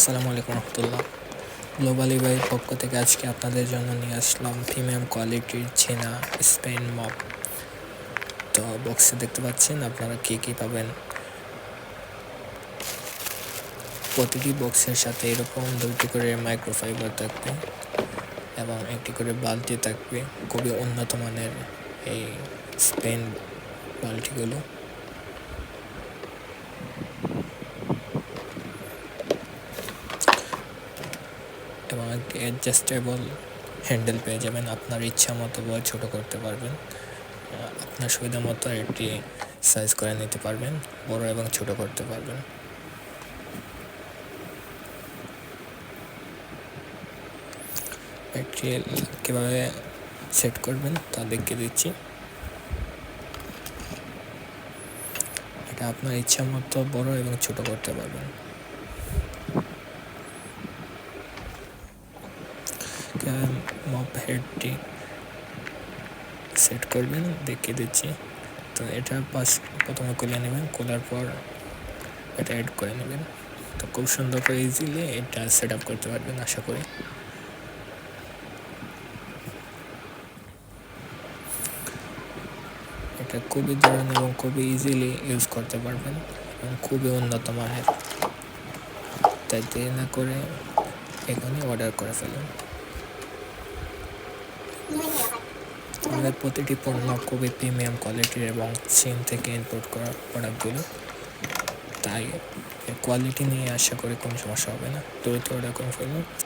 আসসালামু আলাইকুম রহমতুল্লাহ। গ্লোবালি বাইয়ের পক্ষ থেকে আজকে আপনাদের জন্য নিয়ে আসলাম প্রিমিয়াম কোয়ালিটির ছেনা স্পেন মপ। তো বক্সে দেখতে পাচ্ছেন আপনারা কী পাবেন। প্রতিটি বক্সের সাথে এরকম 2টি করে মাইক্রোফাইবার থাকবে এবং একটি করে বালতি থাকবে। খুবই উন্নত মানের এই স্পেন বালতিগুলো। এবং একটি অ্যাডজাস্টেবল হ্যান্ডেল পেয়ে যাবেন। আপনার ইচ্ছা মতো বড় ছোটো করতে পারবেন, আপনার সুবিধা মতো এটি সাইজ করে নিতে পারবেন, বড় এবং ছোট করতে পারবেন। এটি কীভাবে সেট করবেন তা দেখিয়ে দিচ্ছি। এটা আপনার ইচ্ছা মতো বড় এবং ছোট করতে পারবেন। মপ হেডটি সেট করবেন দেখিয়ে দিচ্ছি। তো এটা প্রথমে খুলে নেবেন, খোলার পর এটা অ্যাড করে নেবেন। তো খুব সুন্দর করে ইজিলি এটা সেট আপ করতে পারবেন আশা করি। এটা খুবই দারুণ এবং খুবই ইজিলি ইউজ করতে পারবেন এবং খুবই উন্নত মানের। তাই দেরি না করে এখানে অর্ডার করে ফেলুন। আমাদের প্রতিটি পণ্য খুবই প্রিমিয়াম কোয়ালিটির এবং চীন থেকে ইম্পোর্ট করা প্রোডাক্টগুলো, তাই কোয়ালিটি নিয়ে আশা করি কোনো সমস্যা হবে না। দ্রুত অর্ডার করে ফেলুন।